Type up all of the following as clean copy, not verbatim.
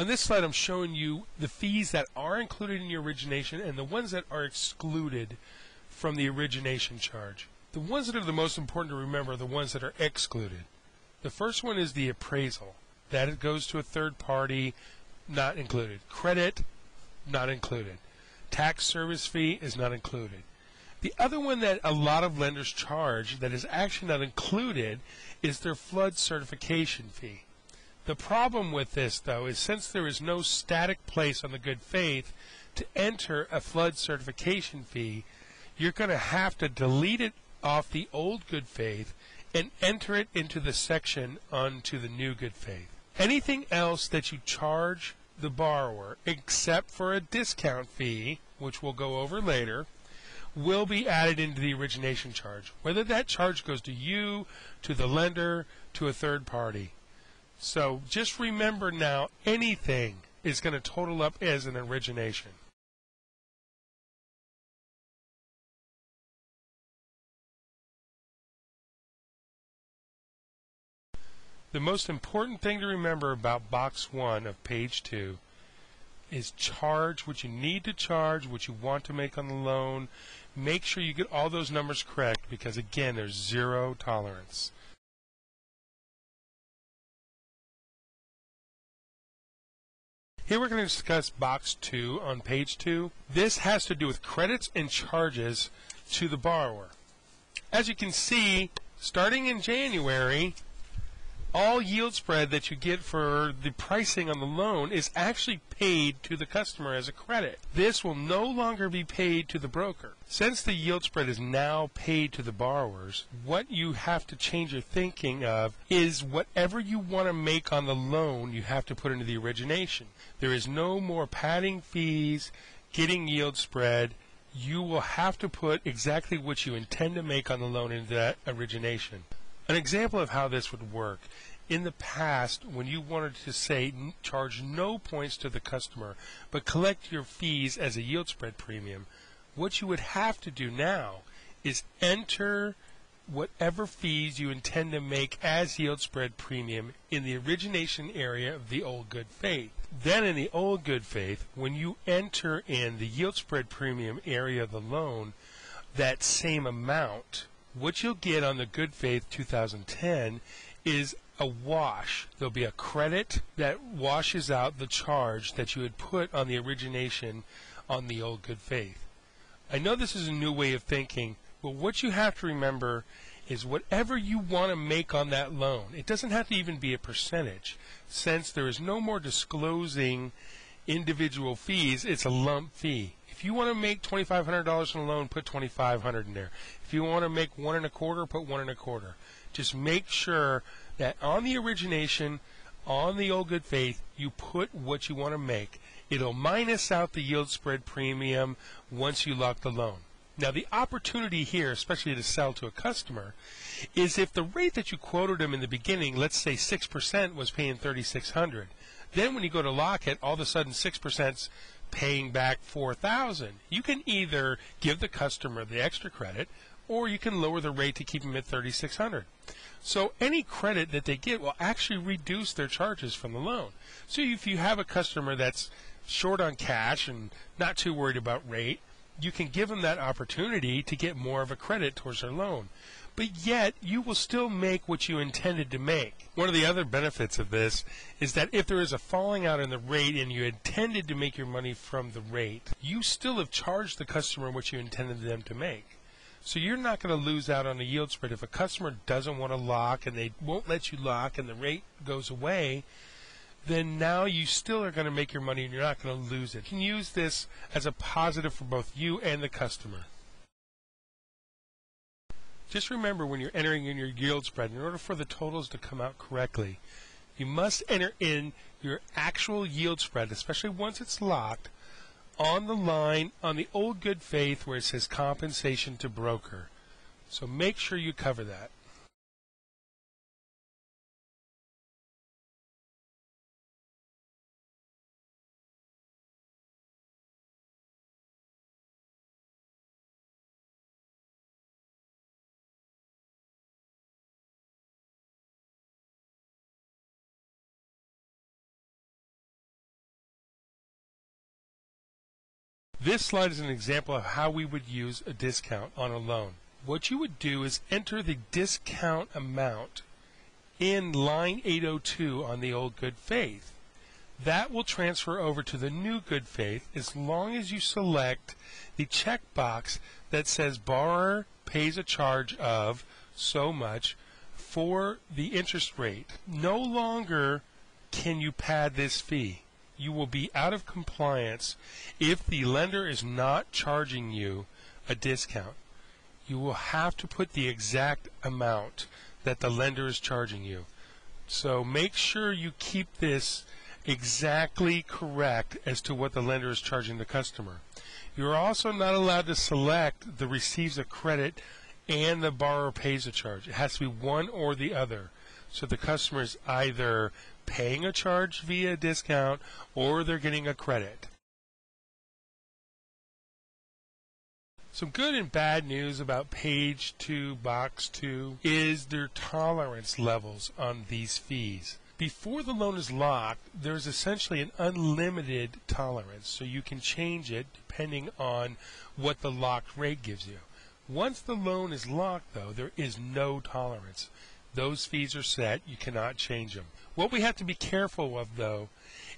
On this slide, I'm showing you the fees that are included in your origination and the ones that are excluded from the origination charge. The ones that are the most important to remember are the ones that are excluded. The first one is the appraisal. That it goes to a third party, not included. Credit, not included. Tax service fee is not included. The other one that a lot of lenders charge that is actually not included is their flood certification fee. The problem with this, though, is since there is no static place on the good faith to enter a flood certification fee, you're going to have to delete it off the old good faith and enter it into the section onto the new good faith. Anything else that you charge the borrower, except for a discount fee, which we'll go over later, will be added into the origination charge, whether that charge goes to you, to the lender, to a third party. So just remember now, anything is going to total up as an origination. The most important thing to remember about box 1 of page 2 is charge what you need to charge, what you want to make on the loan. Make sure you get all those numbers correct because, again, there's zero tolerance. Here we're going to discuss box 2 on page 2. This has to do with credits and charges to the borrower. As you can see, starting in January, all yield spread that you get for the pricing on the loan is actually paid to the customer as a credit. This will no longer be paid to the broker. Since the yield spread is now paid to the borrowers, what you have to change your thinking of is whatever you want to make on the loan, you have to put into the origination. There is no more padding fees, getting yield spread. You will have to put exactly what you intend to make on the loan into that origination. An example of how this would work, in the past, when you wanted to say charge no points to the customer, but collect your fees as a yield spread premium, what you would have to do now is enter whatever fees you intend to make as yield spread premium in the origination area of the old good faith. Then in the old good faith, when you enter in the yield spread premium area of the loan, that same amount, what you'll get on the good faith 2010 is a wash. There'll be a credit that washes out the charge that you had put on the origination on the old good faith. I know this is a new way of thinking, but what you have to remember is whatever you want to make on that loan, it doesn't have to even be a percentage. Since there is no more disclosing individual fees, it's a lump fee. If you want to make $2,500 on a loan, put $2,500 in there. If you want to make 1 1/4, put 1 1/4. Just make sure that on the origination, on the old good faith, you put what you want to make. It'll minus out the yield spread premium once you lock the loan. Now the opportunity here, especially to sell to a customer, is if the rate that you quoted them in the beginning, let's say 6% was paying $3,600. Then when you go to lock it, all of a sudden 6%'s paying back $4,000. You can either give the customer the extra credit, or you can lower the rate to keep them at $3,600. So any credit that they get will actually reduce their charges from the loan. So if you have a customer that's short on cash and not too worried about rate, you can give them that opportunity to get more of a credit towards their loan. But yet, you will still make what you intended to make. One of the other benefits of this is that if there is a falling out in the rate and you intended to make your money from the rate, you still have charged the customer what you intended them to make. So you're not going to lose out on the yield spread. If a customer doesn't want to lock and they won't let you lock and the rate goes away, then now you still are going to make your money and you're not going to lose it. You can use this as a positive for both you and the customer. Just remember, when you're entering in your yield spread, in order for the totals to come out correctly, you must enter in your actual yield spread, especially once it's locked, on the line on the old good faith where it says compensation to broker. So make sure you cover that. This slide is an example of how we would use a discount on a loan. What you would do is enter the discount amount in line 802 on the old good faith. That will transfer over to the new good faith as long as you select the checkbox that says borrower pays a charge of so much for the interest rate. No longer can you pad this fee. You will be out of compliance if the lender is not charging you a discount. You will have to put the exact amount that the lender is charging you. So make sure you keep this exactly correct as to what the lender is charging the customer. You're also not allowed to select the receives a credit and the borrower pays a charge. It has to be one or the other. So the customer is either paying a charge via a discount or they're getting a credit. Some good and bad news about page 2, box 2 is their tolerance levels on these fees. Before the loan is locked, there's essentially an unlimited tolerance, so you can change it depending on what the locked rate gives you. Once the loan is locked, though, there is no tolerance. Those fees are set. You cannot change them. What we have to be careful of, though,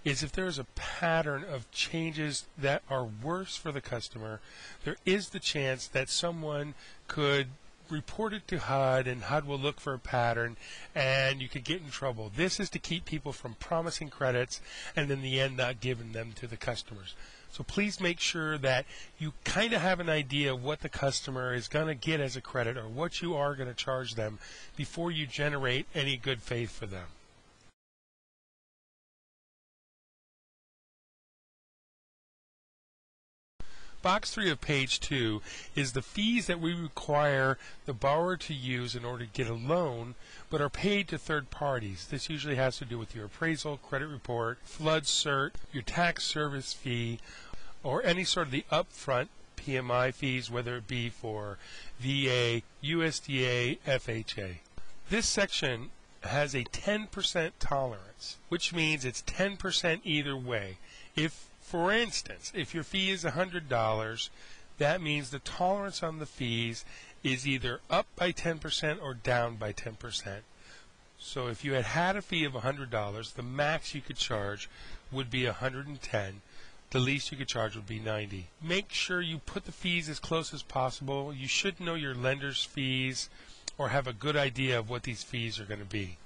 is if there is a pattern of changes that are worse for the customer, there is the chance that someone could report it to HUD, and HUD will look for a pattern, and you could get in trouble. This is to keep people from promising credits and in the end not giving them to the customers. So please make sure that you kind of have an idea of what the customer is going to get as a credit or what you are going to charge them before you generate any good faith for them. Box 3 of page 2 is the fees that we require the borrower to use in order to get a loan, but are paid to third parties. This usually has to do with your appraisal, credit report, flood cert, your tax service fee, or any sort of the upfront PMI fees, whether it be for VA, USDA, FHA. This section has a 10% tolerance, which means it's 10% either way. For instance, if your fee is $100, that means the tolerance on the fees is either up by 10% or down by 10%. So if you had a fee of $100, the max you could charge would be $110. The least you could charge would be $90. Make sure you put the fees as close as possible. You should know your lender's fees or have a good idea of what these fees are going to be.